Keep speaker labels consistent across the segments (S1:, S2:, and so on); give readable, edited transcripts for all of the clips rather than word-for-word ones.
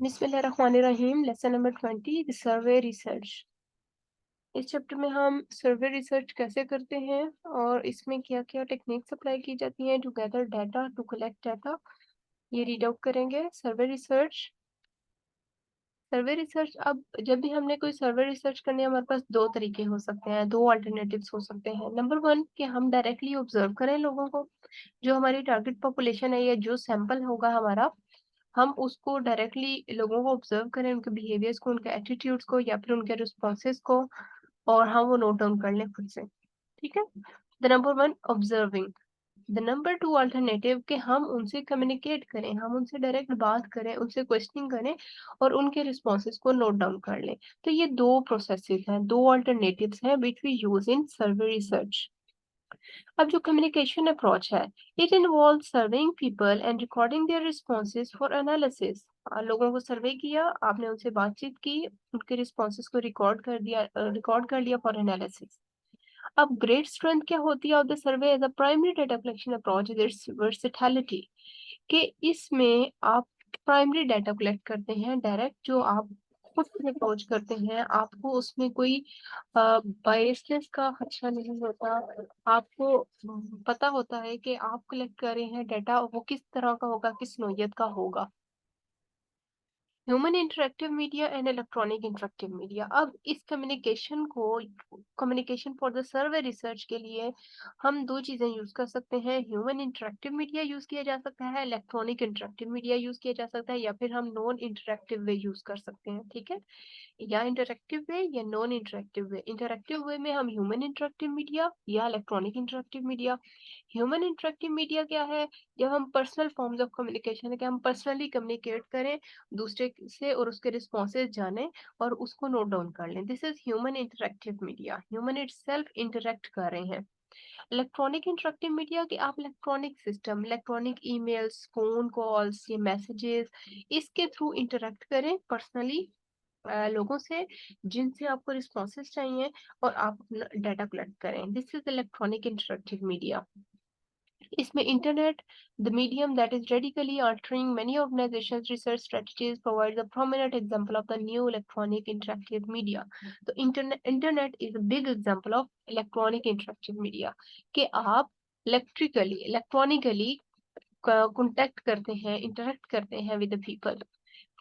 S1: बिस्मिल्लाहिर्रहमानिर्रहीम। Lesson number 20, the survey research. इस chapter में हम सर्वे रिसर्च कैसे करते हैं और इसमें क्या क्या टेक्निक्स अप्लाई की जाती हैं to gather data, to collect data, ये रीड आउट करेंगे। सर्वे रिसर्च, अब जब भी हमने कोई सर्वे रिसर्च करनी है, हमारे पास दो तरीके हो सकते हैं, दो अल्टरनेटिव्स हो सकते हैं। नंबर वन, कि हम डायरेक्टली ऑब्जर्व करें लोगों को, जो हमारी टारगेट पॉपुलेशन है या जो सैंपल होगा हमारा, हम उसको डायरेक्टली लोगों को ऑब्जर्व करें, उनके बिहेवियर्स को, उनके एटीट्यूड्स को या फिर उनके रिस्पॉन्सेस को, और हम वो नोट डाउन कर लें खुद से। ठीक है, the number one, observing. The number two alternative, कि हम उनसे कम्युनिकेट करें, हम उनसे डायरेक्ट बात करें, उनसे क्वेश्चनिंग करें और उनके रिस्पॉन्सेस को नोट डाउन कर लें। तो ये दो प्रोसेसेस हैं, दो अल्टरनेटिव्स हैं which we use in survey research. अब जो कम्युनिकेशन अप्रोच है, it involve serving people and recording their responses for analysis. लोगों को सर्वे किया, आपने उनसे बातचीत की, उनके रिस्पॉन्सेज को रिकॉर्ड कर लिया फॉर एनालिसिस। अब ग्रेट स्ट्रेंथ क्या होती है of the survey as a primary data collection approach is its versatility, कि इसमें आप प्राइमरी डाटा कलेक्ट करते हैं डायरेक्ट, जो आप खुद से अप्रोच करते हैं, आपको उसमें कोई बायसनेस का खदशा नहीं होता। आपको पता होता है कि आप कलेक्ट कर रहे हैं डाटा, वो किस तरह का होगा, किस नोयत का होगा। Human interactive media and electronic interactive media. अब इस communication for the survey research के लिए हम दो चीजें यूज कर सकते हैं। ह्यूमन इंटरेक्टिव मीडिया यूज किया जा सकता है, इलेक्ट्रॉनिक इंटरेक्टिव मीडिया यूज किया जा सकता है, या फिर हम नॉन इंटरेक्टिव वे यूज कर सकते हैं। ठीक है, या इंटरेक्टिव वे या नॉन इंटरेक्टिव वे। इंटरेक्टिव वे में हम ह्यूमन इंटरेक्टिव मीडिया या electronic interactive media. Human interactive media क्या है? जब हम पर्सनल फॉर्म्स ऑफ कम्युनिकेशन है कि हम पर्सनली कम्युनिकेट करें दूसरे से और उसके रिस्पॉन्सेज जाने और उसको नोट डाउन कर लें, this is human interactive media. Human itself interact कर रहे हैं। इलेक्ट्रॉनिक इंटरेक्टिव मीडिया कि आप electronic system, electronic emails, phone calls, ये मैसेजेस, इसके थ्रू इंटरेक्ट करें पर्सनली लोगों से जिनसे आपको रिस्पॉन्सेज चाहिए, और आप डाटा कलेक्ट करें, this is electronic interactive media. इसमें internet, the medium that is radically altering many organizations' research strategies, provides a prominent example of the new electronic interactive media. तो internet is a big example of electronic interactive media, कि आप electronically contact करते हैं, interact करते हैं with the people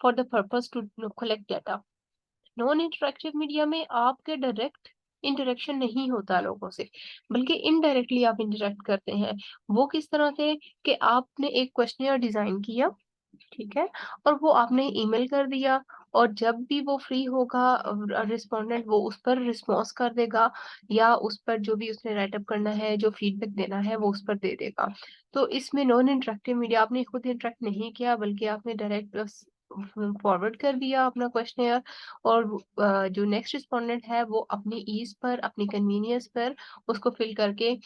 S1: for the purpose to collect data. Non interactive media में आपके direct interaction नहीं होता लोगों से, बल्कि इनडायरेक्टली आप इंटरेक्ट करते हैं। वो किस तरह से? कि आपने एक क्वेश्चनियर डिजाइन किया, ठीक है, और वो आपने ईमेल कर दिया, और जब भी वो फ्री होगा रिस्पोंडेंट, वो उस पर रिस्पॉन्स कर देगा, या उस पर जो भी उसने राइटअप करना है, जो फीडबैक देना है, वो उस पर दे देगा। तो इसमें नॉन इंटरेक्टिव मीडिया, आपने खुद इंटरेक्ट नहीं किया, बल्कि आपने डायरेक्ट फॉरवर्ड कर दिया अपना क्वेश्चनियर, और जो नेक्स्ट रिस्पोंडेंट है वो अपनी ईज पर, अपनी कन्वीनियंस पर उसको फिल करके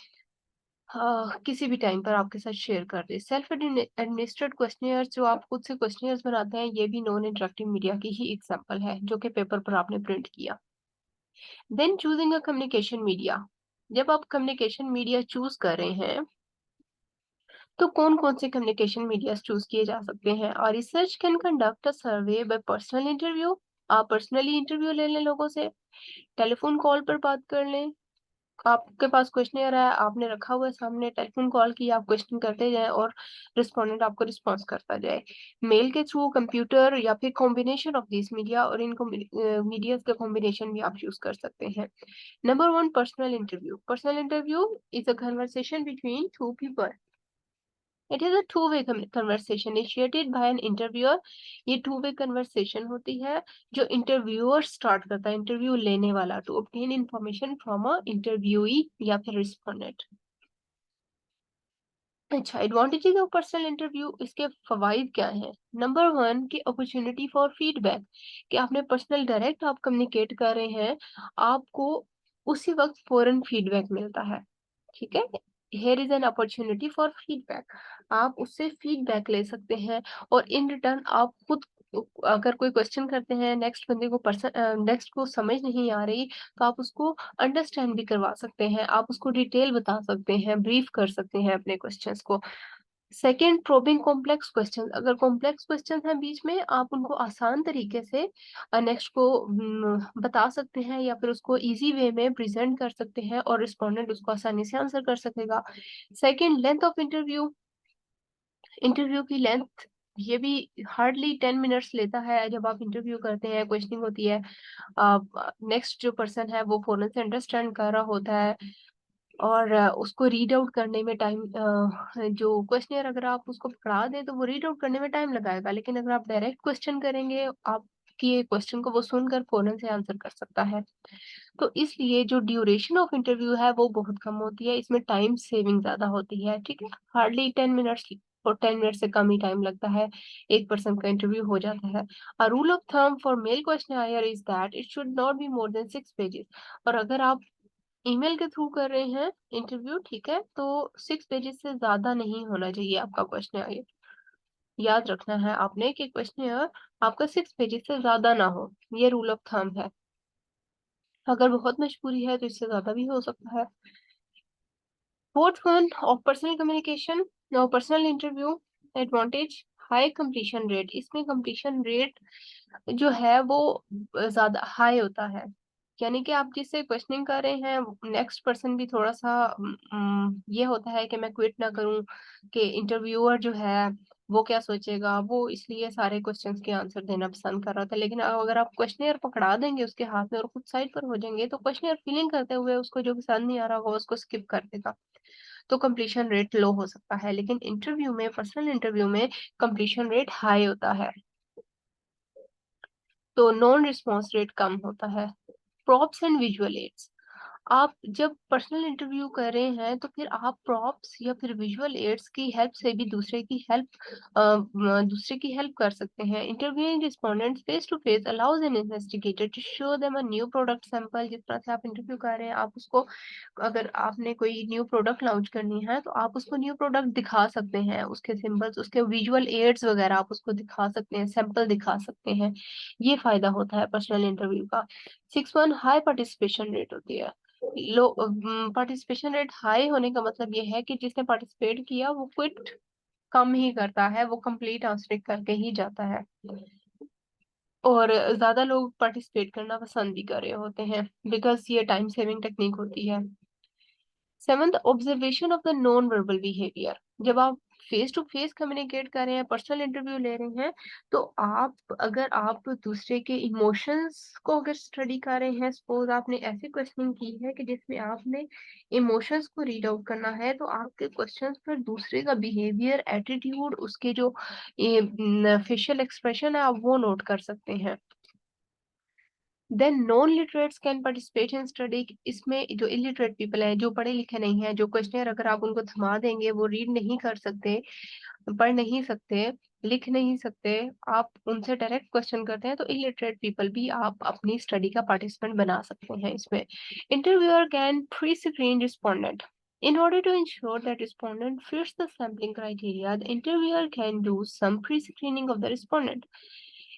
S1: किसी भी टाइम पर आपके साथ शेयर कर दे। सेल्फ एडमिनिस्ट्रेड क्वेश्चनियर्स, जो आप खुद से क्वेश्चनियर्स बनाते हैं, ये भी नॉन इंटरेक्टिव मीडिया की ही एग्जांपल है, जो कि पेपर पर आपने प्रिंट किया। Then choosing a communication media, जब आप कम्युनिकेशन मीडिया चूज कर रहे हैं, तो कौन कौन से कम्युनिकेशन मीडिया चूज किए जा सकते हैं? और research can conduct a survey bye personal interview, आप पर्सनली इंटरव्यू ले लें लोगों से, टेलीफोन कॉल पर बात कर लें, आपके पास क्वेश्चनियर है, आपने रखा हुआ है सामने, टेलीफोन कॉल की, आप क्वेश्चन करते जाएं और रिस्पोंडेंट आपको रिस्पॉन्स करता जाए। मेल के थ्रू, कंप्यूटर, या फिर कॉम्बिनेशन ऑफ दिस मीडिया, और इन मीडियाज का कॉम्बिनेशन भी आप यूज कर सकते हैं। Number one, personal interview. Personal interview is a conversation between two people. It is a two way conversation initiated by an interviewer. ये टू वे कन्वर्सेशन होती है जो इंटरव्यूअर स्टार्ट करता है, इंटरव्यू लेने वाला, to obtain information from a interviewee या फिर रिस्पोंडेंट। अच्छा, एडवांटेजेस ऑफ पर्सनल इंटरव्यू, इसके फवाइद क्या हैं? नंबर वन, की अपॉर्चुनिटी फॉर फीडबैक, कि आपने पर्सनल डायरेक्ट आप कम्युनिकेट कर रहे हैं, आपको उसी वक्त फौरन फीडबैक मिलता है। ठीक है, here is an opportunity for feedback, आप उससे फीडबैक ले सकते हैं, और इन रिटर्न आप खुद, अगर कोई क्वेश्चन करते हैं, नेक्स्ट को समझ नहीं आ रही, तो आप उसको अंडरस्टैंड भी करवा सकते हैं, आप उसको डिटेल बता सकते हैं, ब्रीफ कर सकते हैं अपने क्वेश्चंस को। Second, probing complex question. अगर कॉम्प्लेक्स क्वेश्चन है बीच में, आप उनको आसान तरीके से नेक्स्ट को बता सकते हैं या फिर उसको इजी वे में प्रेजेंट कर सकते हैं और रिस्पोंडेंट उसको आसानी से आंसर कर सकेगा। Second, length of interview. Interview की लेंथ, ये भी हार्डली 10 मिनट्स लेता है। जब आप इंटरव्यू करते हैं, क्वेश्चनिंग होती है, नेक्स्ट जो पर्सन है वो फोरन से अंडरस्टैंड कर रहा होता है और उसको रीड आउट करने में टाइम, जो क्वेश्चनर अगर आप उसको पकड़ा दें तो वो रीड आउट करने में टाइम लगाएगा, लेकिन अगर आप डायरेक्ट क्वेश्चन करेंगे, आपके क्वेश्चन को वो सुनकर फौरन से आंसर कर सकता है। तो इसलिए जो ड्यूरेशन ऑफ इंटरव्यू है वो बहुत कम होती है, इसमें टाइम सेविंग ज्यादा होती है। ठीक है, हार्डली 10 मिनट्स और 10 मिनट से कम ही टाइम लगता है, एक पर्सन का इंटरव्यू हो जाता है। A rule of thumb for male question is that it should not be more than 6 pages. और अगर आप ईमेल के थ्रू कर रहे हैं इंटरव्यू, ठीक है, तो 6 पेजेस से ज्यादा नहीं होना चाहिए आपका क्वेश्चन। याद रखना है आपने कि क्वेश्चन आपका 6 पेजेस से ज्यादा ना हो, ये रूल ऑफ थंब है। अगर बहुत मजबूरी है तो इससे ज्यादा भी हो सकता है। Fourth one, of personal communication और personal interview advantage, high completion rate. इसमें कंप्लीशन रेट जो है वो ज्यादा हाई होता है, यानी कि आप जिससे क्वेश्चनिंग कर रहे हैं, नेक्स्ट पर्सन भी थोड़ा सा ये होता है कि मैं क्विट ना करूं, कि इंटरव्यूअर जो है वो क्या सोचेगा, वो इसलिए सारे क्वेश्चंस के आंसर देना पसंद कर रहा था। लेकिन अगर आप क्वेश्चनियर पकड़ा देंगे उसके हाथ में और खुद साइड पर हो जाएंगे, तो क्वेश्चनियर फीलिंग करते हुए उसको जो पसंद नहीं आ रहा होगा उसको स्किप कर देगा, तो कंप्लीशन रेट लो हो सकता है। लेकिन इंटरव्यू में, पर्सनल इंटरव्यू में कंप्लीशन रेट हाई होता है, तो नॉन रिस्पॉन्स रेट कम होता है। Props and visual aids. आप जब पर्सनल इंटरव्यू कर रहे हैं तो फिर आप प्रॉप्स या फिर विजुअल एड्स की हेल्प से भी दूसरे की हेल्प कर सकते हैं। Interviewing respondents face to face allows an investigator to show them a new product sample. जिस तरह से आप इंटरव्यू कर रहे हैं, आप उसको, अगर आपने कोई न्यू प्रोडक्ट लॉन्च करनी है तो आप उसको न्यू प्रोडक्ट दिखा सकते हैं, उसके सिंबल्स, उसके विजुअल एड्स वगैरह आप उसको दिखा सकते हैं, सैंपल दिखा सकते हैं। ये फायदा होता है पर्सनल इंटरव्यू का। 6 वन, हाई पार्टिसिपेशन रेट होती है। लो पार्टिसिपेशन रेट हाई होने का मतलब ये है कि जिसने पार्टिसिपेट किया वो क्विट कम ही करता है, वो कंप्लीट आंसर करके ही जाता है, और ज्यादा लोग पार्टिसिपेट करना पसंद भी कर रहे होते हैं, बिकॉज ये टाइम सेविंग टेक्निक होती है। Seventh, observation of the non verbal behaviour. जब आप फेस टू फेस कम्युनिकेट कर रहे हैं, पर्सनल इंटरव्यू ले रहे हैं, तो आप दूसरे के इमोशंस को अगर स्टडी कर रहे हैं, सपोज आपने ऐसे क्वेश्चनिंग की है कि जिसमें आपने इमोशंस को रीड आउट करना है, तो आपके क्वेश्चंस पर दूसरे का बिहेवियर, एटीट्यूड, उसके जो फेशियल एक्सप्रेशन है, आप वो नोट कर सकते हैं। Then non literates can participate in study. इसमें जो इलिटरेट पीपल हैं, जो पढ़े लिखे नहीं हैं, जो क्वेश्चनर अगर आप उनको थमा देंगे, वो रीड नहीं कर सकते, पढ़ नहीं सकते, लिख नहीं सकते, आप उनसे डायरेक्ट क्वेश्चन करते हैं, तो इलिटरेट पीपल भी आप अपनी स्टडी का पार्टिसिपेंट बना सकते हैं इसमें। Interviewer can pre screen respondent. In order to ensure that respondent fits the sampling criteria, the interviewer can do some pre-screening of the respondent.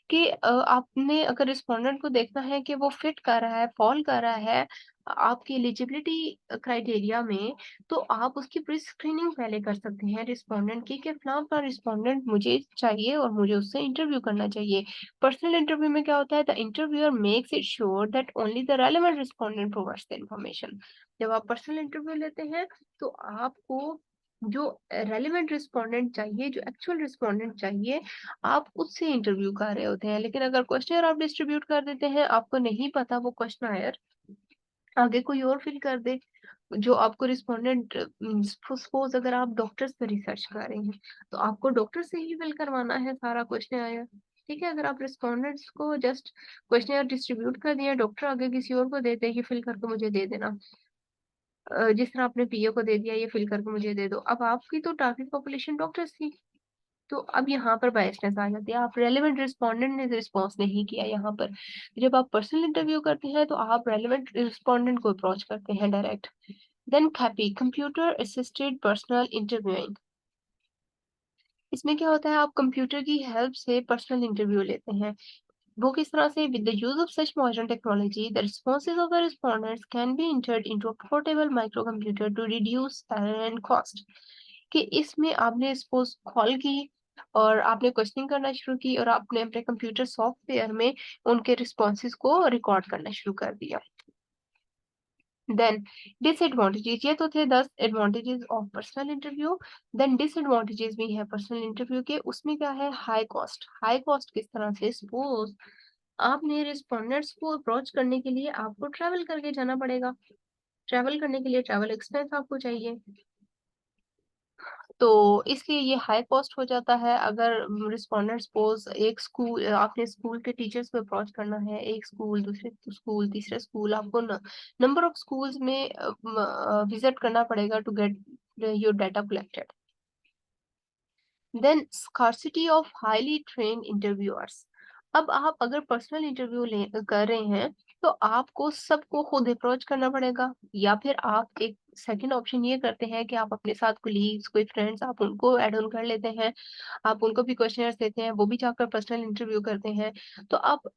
S1: कि आपने अगर रिस्पोंडेंट को देखना है कि वो फिट कर रहा है, फॉल कर रहा है आपकी एलिजिबिलिटी क्राइटेरिया में, तो आप उसकी प्री स्क्रीनिंग पहले कर सकते हैं रिस्पोंडेंट की, कि फलां रिस्पोंडेंट मुझे चाहिए और मुझे उससे इंटरव्यू करना चाहिए। पर्सनल इंटरव्यू में क्या होता है, the interviewer makes it sure that only the relevant respondent provides the information. जब आप पर्सनल इंटरव्यू लेते हैं तो आपको जो रेलेवेंट रिस्पोंडेंट चाहिए, जो एक्चुअल रिस्पोंडेंट चाहिए, आप उससे इंटरव्यू कर रहे होते हैं। लेकिन अगर क्वेश्चन आप डिस्ट्रीब्यूट कर देते हैं, आपको नहीं पता वो क्वेश्चन आगे कोई और फिल कर दे जो आपको रिस्पोंडेंट, सपोज अगर आप डॉक्टर्स पर रिसर्च कर रहे हैं, तो आपको डॉक्टर से ही फिल करवाना है सारा क्वेश्चन। ठीक है, अगर आप रिस्पोंडेंट्स को जस्ट क्वेश्चन डिस्ट्रीब्यूट कर दिया, डॉक्टर आगे किसी और को देते हैं कि फिल करके मुझे दे देना, जिस तरह आपने पीए को दे दिया ये फिल करके मुझे दे दो, अब आपकी तो टारगेट पॉपुलेशन डॉक्टर्स थी, तो अब यहाँ पर बायसनेस आ जाती है, आप रेलेवेंट रिस्पोंडेंट ने रिस्पॉन्स नहीं किया यहाँ पर। जब आप पर्सनल इंटरव्यू करते हैं तो आप रेलेवेंट रिस्पोंडेंट को अप्रोच करते हैं direct. Then CAPI, computer assisted personal interviewing. इसमें क्या होता है, आप कंप्यूटर की हेल्प से पर्सनल इंटरव्यू लेते हैं। वो किस तरह से, with the use of such modern technology the responses of the respondents can be entered into a portable microcomputer to reduce error and cost. कि इसमें आपने सपोज कॉल की और आपने क्वेश्चनिंग करना शुरू की और आपने अपने कंप्यूटर सॉफ्टवेयर में उनके रिस्पॉन्सेज को रिकॉर्ड करना शुरू कर दिया। देन डिसएडवांटेजेस, ये तो थे 10 advantages of personal interview. Then disadvantages भी है पर्सनल इंटरव्यू के, उसमें क्या है, हाई कॉस्ट। हाई कॉस्ट किस तरह से, सपोज आपने रिस्पोंडेंट्स को अप्रोच करने के लिए आपको ट्रैवल करके जाना पड़ेगा। ट्रैवल करने के लिए ट्रैवल एक्सपेंस आपको चाहिए, तो इसलिए ये हाई कॉस्ट हो जाता है। अगर रिस्पोंडेंट सपोज एक स्कूल, आपने स्कूल के टीचर्स को अप्रोच करना है, एक स्कूल, दूसरे स्कूल, तीसरे स्कूल, आपको नंबर ऑफ स्कूल्स में विजिट करना पड़ेगा to get your data collected. Then scarcity of highly train interviewers. अब आप अगर पर्सनल इंटरव्यू कर रहे हैं तो आपको सबको खुद अप्रोच करना पड़ेगा, या फिर आप एक सेकंड ऑप्शन ये करते हैं कि आप अपने साथ कोलीग्स, कोई फ्रेंड्स, आप उनको ऐड ऑन कर लेते हैं, आप उनको भी क्वेश्चनर्स देते हैं, वो भी जाकर पर्सनल इंटरव्यू करते हैं। तो आप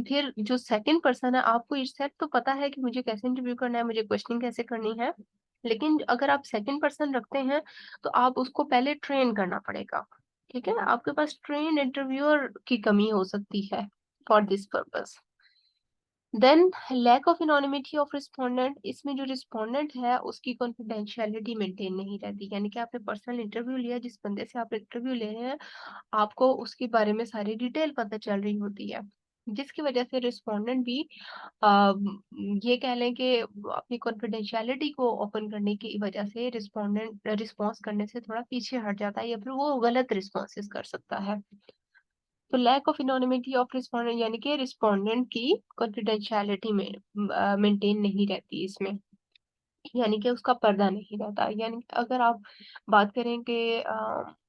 S1: फिर जो सेकंड पर्सन है, आपको इस तो पता है कि मुझे कैसे इंटरव्यू करना है, मुझे क्वेश्चनिंग कैसे करनी है, लेकिन अगर आप सेकंड पर्सन रखते हैं तो आप उसको पहले ट्रेन करना पड़ेगा। ठीक है, आपके पास ट्रेन इंटरव्यूअर की कमी हो सकती है for this purpose. Then lack of anonymity of respondent, इसमें जो रिस्पोंडेंट है उसकी कॉन्फिडेंशियलिटी मेंटेन नहीं रहती, यानी कि आपने पर्सनल इंटरव्यू लिया, जिस बंदे से आप इंटरव्यू ले रहे हैं आपको उसके बारे में सारी डिटेल पता चल रही होती है, जिसकी वजह से रिस्पोंडेंट भी आ, ये कह लें कि अपनी कॉन्फिडेंशियलिटी को ओपन करने की वजह से रिस्पोंडेंट रिस्पॉन्स करने से थोड़ा पीछे हट जाता है, या फिर वो गलत रिस्पॉन्सेस कर सकता है। तो lack of anonymity of respondent, यानी कि रिस्पोंडेंट की कॉन्फिडेंशियलिटी में मेंटेन नहीं रहती इसमें, यानी कि उसका पर्दा नहीं रहता। यानी अगर आप बात करें कि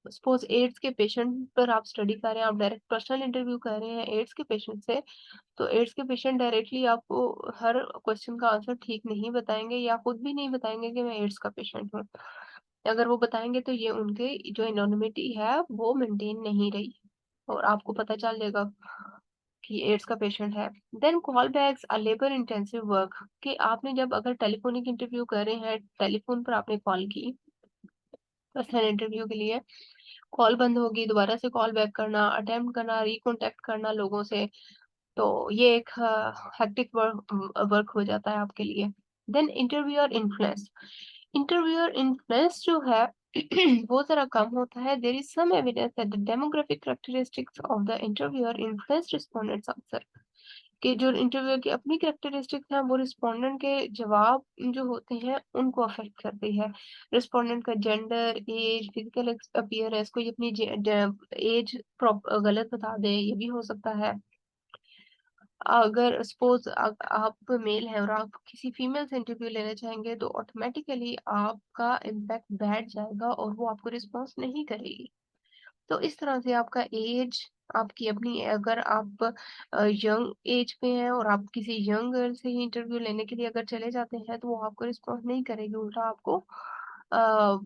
S1: सपोज एड्स के पेशेंट पर आप स्टडी कर रहे हैं, आप डायरेक्ट पर्सनल इंटरव्यू कर रहे हैं एड्स के पेशेंट से, तो एड्स के पेशेंट डायरेक्टली आपको हर क्वेश्चन का आंसर ठीक नहीं बताएंगे, या खुद भी नहीं बताएंगे कि मैं एड्स का पेशेंट हूँ। अगर वो बताएंगे तो ये उनके जो एनोनिमिटी है वो मेंटेन नहीं रही, और आपको पता चल जाएगा कि एड्स का पेशेंट है। Then call backs a labour intensive work, कि आपने जब अगर टेलीफोनिक इंटरव्यू कर रहे हैं, टेलीफोन पर आपने कॉल की पर्सनल इंटरव्यू के लिए, कॉल बंद होगी, दोबारा से कॉल बैक करना, अटेम्प्ट करना, रिकॉन्टेक्ट करना लोगों से, तो ये एक हेक्टिक वर्क हो जाता है आपके लिए। देन इंटरव्यूअर इन्फ्लुएंस, इंटरव्यूअर इन्फ्लुएंस जो है वो जरा कम होता है। There is some evidence that the demographic characteristics of the interviewer influence respondents answer, कि जो इंटरव्यूअर की अपनी कैरेक्टरिस्टिक्स हैं वो रिस्पोंडेंट के जवाब जो होते हैं उनको अफेक्ट करती है। रिस्पोंडेंट का जेंडर, एज, फिजिकल अपीयरेंस, कोई अपनी एज गलत बता दे, ये भी हो सकता है। अगर सपोज आप मेल है और आप किसी फीमेल से इंटरव्यू लेना चाहेंगे तो ऑटोमेटिकली आपका इम्पैक्ट बैठ जाएगा और वो आपको रिस्पॉन्स नहीं करेगी। तो इस तरह से आपका एज, आपकी अपनी, अगर आप यंग एज पे हैं और आप किसी यंग गर्ल से ही इंटरव्यू लेने के लिए अगर चले जाते हैं तो वो आपको रिस्पॉन्स नहीं करेगी, उल्टा आपको अ,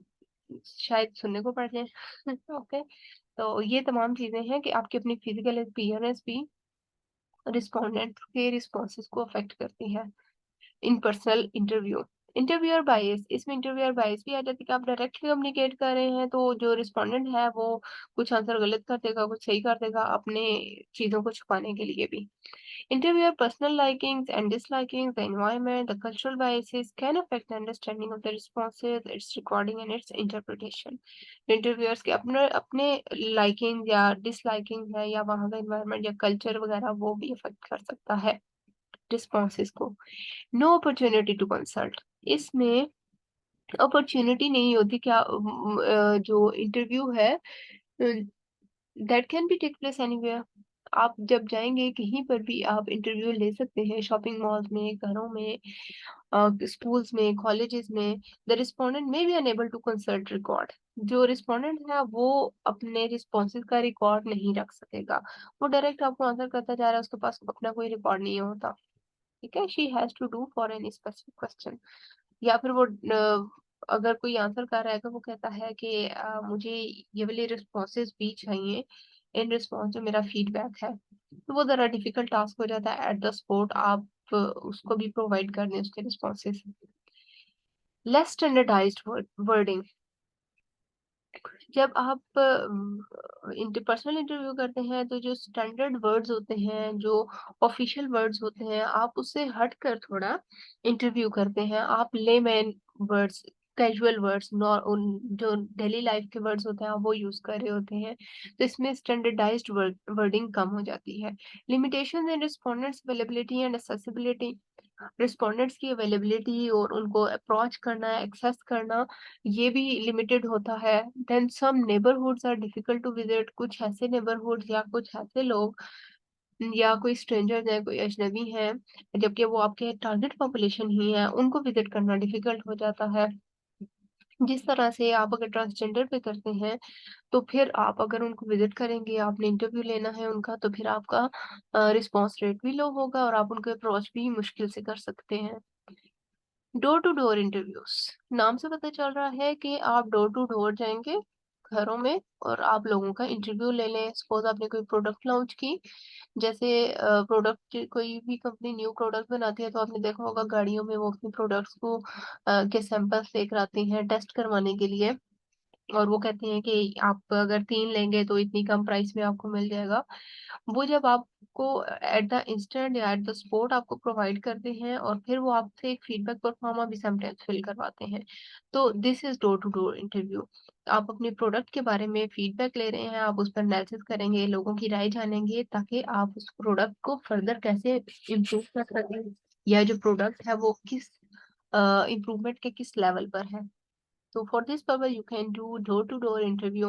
S1: शायद सुनने को पड़ जाए। ओके, तो ये तमाम चीजें हैं कि आपकी अपनी फिजिकल अपीयरेंस भी रिस्पोंडेंट के रिस्पॉन्सेस को अफेक्ट करती है इन पर्सनल इंटरव्यू। इंटरव्यूअर बायस, इसमें इंटरव्यूअर बायस भी आ जाती है कि आप डायरेक्टली कम्युनिकेट कर रहे हैं तो जो रिस्पोंडेंट है वो कुछ आंसर गलत कर देगा, कुछ सही कर देगा, अपने चीजों को छुपाने के लिए भी। Interviewer personal likings and dislikings, the environment, the cultural biases can affect the understanding of the responses, its recording and its interpretation. Interviewers के अपने अपने liking या disliking है, या वहाँ का environment या culture वगैरह वो भी affect कर सकता है responses को। No opportunity to consult, इसमें opportunity नहीं होती क्या, जो इंटरव्यू है that can be take place anywhere. आप जब जाएंगे कहीं पर भी आप इंटरव्यू ले सकते हैं, शॉपिंग मॉल्स में, घरों में, स्कूल्स में, कॉलेजेस में। The respondent may be unable to consult record, जो रिस्पोंडेंट है वो अपने रिस्पॉन्सेज का रिकॉर्ड नहीं रख सकेगा, वो डायरेक्ट आपको आंसर करता जा रहा है, उसके पास अपना कोई रिकॉर्ड नहीं होता। ठीक है, she has to do for any specific question, या फिर वो अगर कोई आंसर कर रहा है तो वो कहता है कि मुझे ये वाले रिस्पॉन्सेज भी चाहिए इन रिस्पॉन्स जो मेरा फीडबैक है, तो वो जरा डिफिकल्ट टास्क हो जाता है एट द स्पॉट, आप उसको भी प्रोवाइड कर दें उसके रिस्पॉन्सेज। लेस स्टैंडर्डाइज्ड वर्डिंग, जब आप इंटरपर्सनल इंटरव्यू करते हैं तो जो स्टैंडर्ड वर्ड्स होते हैं, जो ऑफिशियल वर्ड्स होते हैं, आप उससे हटकर थोड़ा इंटरव्यू करते हैं। आप लेमैन वर्ड्स, कैजुअल वर्ड्स, उन जो डेली लाइफ के वर्ड्स होते हैं आप वो यूज कर रहे होते हैं। तो इसमें स्टैंडर्डाइज्ड वर्डिंग कम हो जाती है। Limitations in respondents availability and accessibility. Respondents की अवेलेबिलिटी और उनको अप्रोच करना, एक्सेस करना, ये भी लिमिटेड होता है। Then some neighbourhoods are difficult to visit. कुछ ऐसे नेबरहुड्स या कुछ ऐसे लोग या कोई स्ट्रेंजर्स हैं, कोई अजनबी हैं, जबकि वो आपके टारगेट पॉपुलेशन ही है, उनको विजिट करना डिफिकल्ट हो जाता है। जिस तरह से आप अगर ट्रांसजेंडर पे करते हैं, तो फिर आप अगर उनको विजिट करेंगे, आपने इंटरव्यू लेना है उनका, तो फिर आपका रिस्पॉन्स रेट भी लो होगा और आप उनको अप्रोच भी मुश्किल से कर सकते हैं। डोर टू डोर इंटरव्यूज, नाम से पता चल रहा है कि आप डोर टू डोर जाएंगे घरों में और आप लोगों का इंटरव्यू ले लें। सपोज आपने कोई प्रोडक्ट लॉन्च की, जैसे प्रोडक्ट, कोई भी कंपनी न्यू प्रोडक्ट बनाती है तो आपने देखा होगा गाड़ियों में वो अपने प्रोडक्ट्स को के सैंपल्स लेकर आती हैं टेस्ट करवाने के लिए। और वो कहते हैं कि आप अगर 3 लेंगे तो इतनी कम प्राइस में आपको मिल जाएगा। वो जब आपको एट द इंस्टेंट या एट द स्पॉट आपको प्रोवाइड करते हैं और फिर वो आपसे एक फीडबैक पर फॉर्म भी समटाइम्स फिल करवाते हैं। तो this is door to door interview. आप अपने प्रोडक्ट के बारे में फीडबैक ले रहे हैं, आप उस पर एनालिसिस करेंगे, लोगों की राय जानेंगे ताकि आप उस प्रोडक्ट को फर्दर कैसे इम्प्रूव कर सकें, या जो प्रोडक्ट है वो किस इम्प्रूवमेंट के किस लेवल पर है। So for this purpose, you can do door-to-door interview.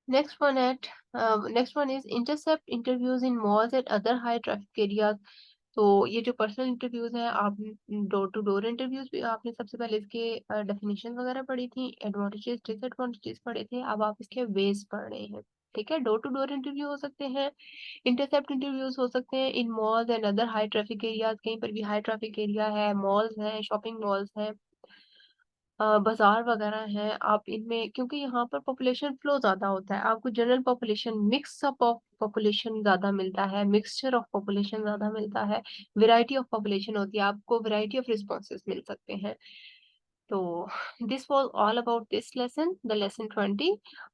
S1: Next one is intercept interviews in malls and other high traffic areas. तो ये जो पर्सनल इंटरव्यूज हैं, आप डोर टू डोर इंटरव्यूज भी आपने सबसे पहले इसके डेफिनेशन वगैरह पढ़ी थी, एडवांटेजेस डिसएडवांटेजेस पढ़े थे, अब आप इसके वेज पढ़ रहे हैं। ठीक है, डोर टू डोर इंटरव्यू हो सकते हैं, इंटरसेप्ट इंटरव्यूज हो सकते हैं in malls and other high traffic areas. कहीं पर भी हाई ट्रैफिक एरिया है, मॉल्स हैं, शॉपिंग मॉल्स हैं, बाजार वगैरह हैं, आप इनमें, क्योंकि यहाँ पर पॉपुलेशन फ्लो ज्यादा होता है, आपको general population, mix up of population ज्यादा मिलता है, मिक्सचर ऑफ पॉपुलेशन ज्यादा मिलता है, वैरायटी ऑफ पॉपुलेशन होती है, आपको वैरायटी ऑफ रिस्पॉन्सेज मिल सकते हैं। तो this was all about this lesson, the lesson 20।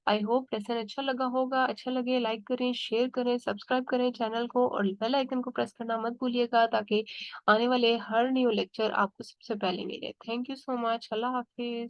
S1: I hope lesson अच्छा लगा होगा। अच्छा लगे लाइक करें, शेयर करें, सब्सक्राइब करें चैनल को और बेल आइकन को प्रेस करना मत भूलिएगा ताकि आने वाले हर न्यू लेक्चर आपको सबसे पहले मिले। Thank you so much. Allah Hafiz.